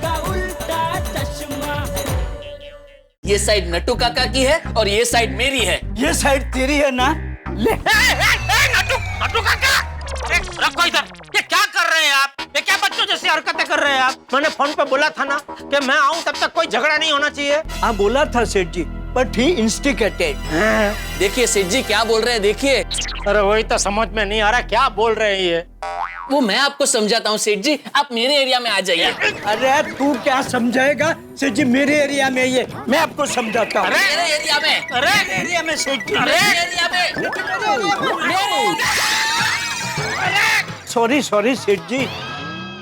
का उल्टा चश्मा। ये साइड नट्टू काका की है और ये साइड मेरी है। ये साइड तेरी है ना? ले नट्टू काका, अरे रखो इधर। ये क्या कर रहे हैं आप? ये क्या बच्चों जैसी हरकतें कर रहे हैं आप? मैंने फोन पे बोला था ना कि मैं आऊं तब तक कोई झगड़ा नहीं होना चाहिए। हाँ बोला था सेठ जी, बट ही इंस्टिगेटेड। देखिए सेठ जी क्या बोल रहे हैं, देखिए। अरे वही तो समझ में नहीं आ रहा क्या बोल रहे हैं ये। वो मैं आपको समझाता हूँ सेठ जी, आप मेरे एरिया में आ जाइए। अरे तू क्या समझाएगा सेठ जी? मेरे एरिया में ये मैं आपको समझाता हूँ। मेरे एरिया में, अरे एरिया में सेठ जी। मेरे एरिया में। सॉरी सॉरी सेठ जी,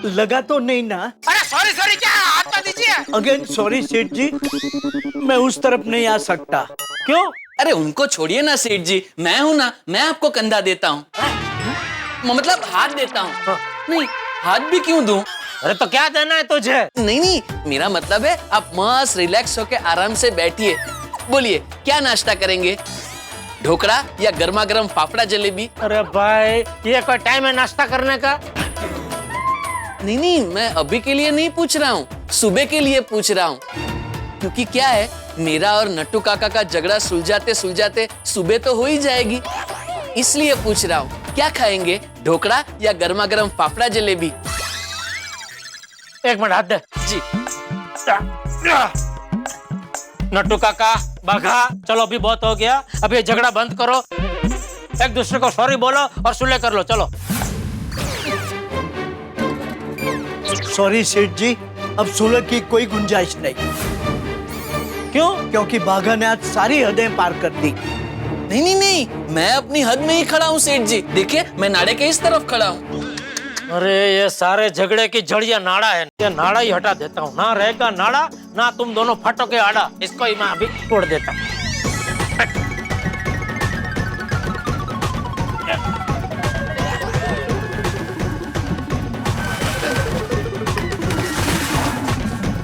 लगा तो नहीं ना? अरे सॉरी सॉरी क्या, हाथ तो दीजिए। अगेन सॉरी सेठ जी, मैं उस तरफ नहीं आ सकता। क्यों? अरे उनको छोड़िए ना सेठ जी, मैं हूँ ना, मैं आपको कंधा देता हूँ, मतलब हाथ देता हूँ। नहीं हाथ भी क्यों दूं? अरे तो क्या देना है तुझे? नहीं नहीं, मेरा मतलब है आप मस्त रिलैक्स होके आराम से बैठिए। बोलिए क्या नाश्ता करेंगे, ढोकड़ा या गर्मा गर्म फाफड़ा जलेबी? अरे भाई ये कोई टाइम है नाश्ता करने का? नहीं नहीं, मैं अभी के लिए नहीं पूछ रहा हूँ, सुबह के लिए पूछ रहा हूँ। क्योंकि क्या है, मेरा और नट्टू काका का झगड़ा सुलझाते सुलझाते सुबह तो हो ही जाएगी, इसलिए पूछ रहा हूँ। क्या खाएंगे, ढोकड़ा या गर्मा गर्म फाफड़ा जलेबी? एक मिनट हाथ दे। जी। नट्टू काका, बाघा, चलो अभी बहुत हो गया, अब ये झगड़ा बंद करो, एक दूसरे को सॉरी बोलो और सुलह कर लो। चलो। सॉरी सेठ जी, अब सुलह की कोई गुंजाइश नहीं। क्यों? क्योंकि बाघा ने आज सारी हदें पार कर दी। नहीं नहीं नहीं, मैं अपनी हद में ही खड़ा हूँ सेठ जी, देखिए मैं नाड़े के इस तरफ खड़ा हूँ। अरे ये सारे झगड़े की जड़ ये नाड़ा है, ये नाड़ा ही हटा देता हूँ, ना रहेगा नाड़ा ना तुम दोनों फटो के आड़ा, इसको ही मैं अभी तोड़ देता हूँ।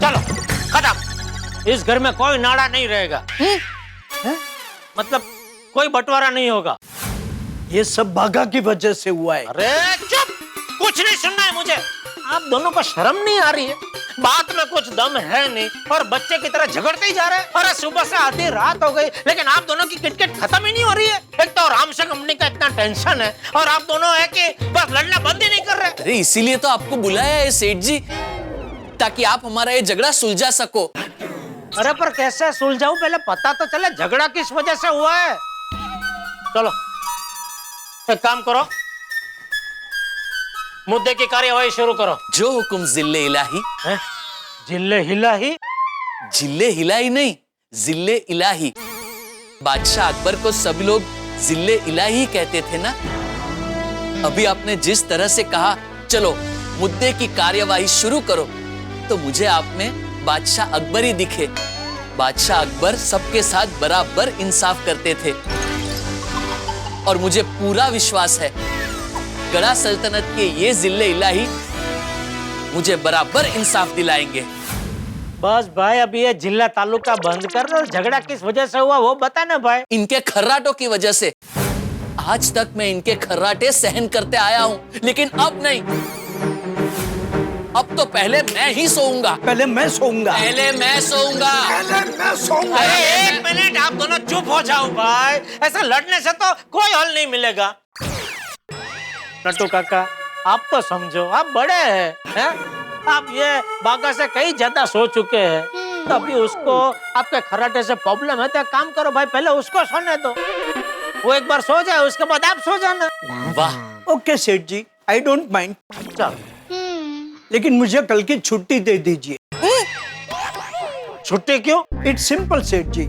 चलो खत्म, इस घर में कोई नाड़ा नहीं रहेगा। मतलब कोई बंटवारा नहीं होगा। ये सब बाघा की वजह से हुआ है। अरे चुप, कुछ नहीं सुनना है मुझे। आप दोनों को शर्म नहीं आ रही है? बात में कुछ दम है नहीं और बच्चे की तरह झगड़ते ही जा रहे हैं। अरे सुबह से आधी रात हो गई लेकिन आप दोनों की किटकिट खत्म ही नहीं हो रही है। एक तो रामशा कंपनी का इतना टेंशन है और आप दोनों है कि बस लड़ना बंद ही नहीं कर रहे। अरे इसीलिए तो आपको बुलाया है सेठ जी, ताकि आप हमारा ये झगड़ा सुलझा सको। अरे पर कैसे सुलझाऊं, पहले पता तो चले झगड़ा किस वजह से हुआ है। चलो एक काम करो, मुद्दे की कार्यवाही शुरू करो। जो हुकुम जिल्ले इलाही। जिल्ले हिलाही? जिल्ले हिलाही नहीं, जिल्ले इलाही। बादशाह अकबर को सभी लोग जिल्ले इलाही कहते थे ना। अभी आपने जिस तरह से कहा चलो मुद्दे की कार्यवाही शुरू करो, तो मुझे आप में बादशाह अकबर ही दिखे। बादशाह अकबर सबके साथ बराबर इंसाफ करते थे और मुझे पूरा विश्वास है गड़ा सल्तनत के ये जिल्ले इलाही मुझे बराबर इंसाफ दिलाएंगे। बस भाई अभी ये जिला तालुका बंद कर और झगड़ा किस वजह से हुआ वो बता ना भाई। इनके खर्राटों की वजह से। आज तक मैं इनके खर्राटे सहन करते आया हूं, लेकिन अब नहीं। अब तो पहले मैं ही सोऊंगा। पहले मैं सोऊंगा। पहले मैं सोऊंगा। पहले मैं सोऊंगा। अरे एक मिनट, आप दोनों चुप हो जाओ भाई, ऐसा लड़ने से तो कोई हल नहीं मिलेगा। नट्टू काका आप तो समझो, आप बड़े हैं? आप ये बाघा से कहीं ज्यादा सो चुके हैं, तो अभी उसको आपके खर्राटे से प्रॉब्लम है तो एक काम करो भाई, पहले उसको सोने दो, वो एक बार सो जाए उसके बाद आप सो जाना। वाह। ओके सेठ जी, आई डोंट माइंड, लेकिन मुझे कल की छुट्टी दे दीजिए। छुट्टी क्यों? इट्स सिंपल सेठ जी,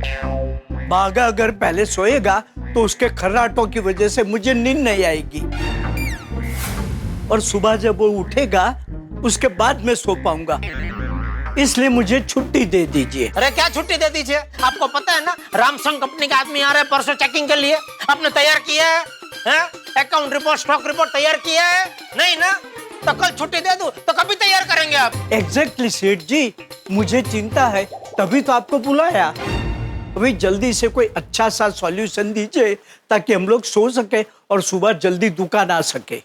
बाघा अगर पहले सोएगा तो उसके खर्राटों की वजह से मुझे नींद नहीं आएगी और सुबह जब वो उठेगा उसके बाद मैं सो पाऊंगा, इसलिए मुझे छुट्टी दे दीजिए। अरे क्या छुट्टी दे दीजिए? आपको पता है ना रामसंग कंपनी के आदमी आ रहे हैं परसों चेकिंग के लिए, आपने तैयार किया है? अकाउंट रिपोर्ट स्टॉक रिपोर्ट तैयार किया है? नहीं ना, तो कल छुट्टी दे दूं तो कभी तैयार करेंगे आप? एग्जैक्टली सेठ जी, मुझे चिंता है तभी तो आपको बुलाया। अभी जल्दी से कोई अच्छा सा सॉल्यूशन दीजिए ताकि हम लोग सो सके और सुबह जल्दी दुकान आ सके।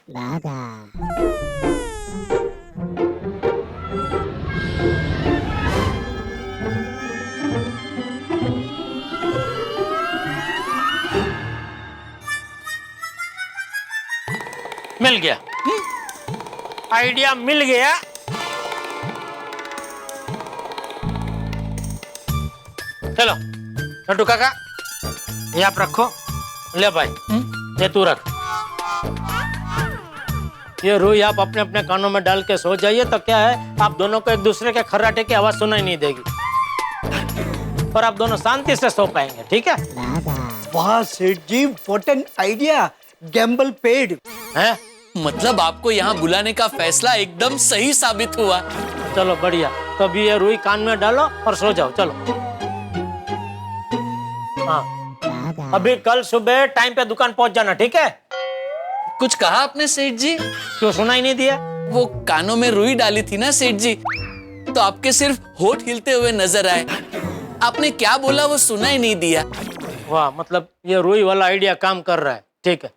मिल गया, आइडिया मिल गया। चलो नट्टू काका, ये आप रखो। ले भाई, ये तू रख। ये रुई आप अपने अपने कानों में डाल के सो जाइए, तो क्या है, आप दोनों को एक दूसरे के खर्राटे की आवाज सुनाई नहीं देगी और आप दोनों शांति से सो पाएंगे। ठीक है? वाह सेठ जी, what an idea, gamble paid हैं? मतलब आपको यहाँ बुलाने का फैसला एकदम सही साबित हुआ। चलो बढ़िया, तो अभी ये रुई कान में डालो और सो जाओ। चलो हाँ, अभी कल सुबह टाइम पे दुकान पहुंच जाना। ठीक है? कुछ कहा आपने सेठ जी? क्यों सुनाई नहीं दिया? वो कानों में रुई डाली थी ना सेठ जी, तो आपके सिर्फ होठ हिलते हुए नजर आए। आपने क्या बोला वो सुना ही नहीं दिया। वाह, मतलब ये रुई वाला आइडिया काम कर रहा है। ठीक है।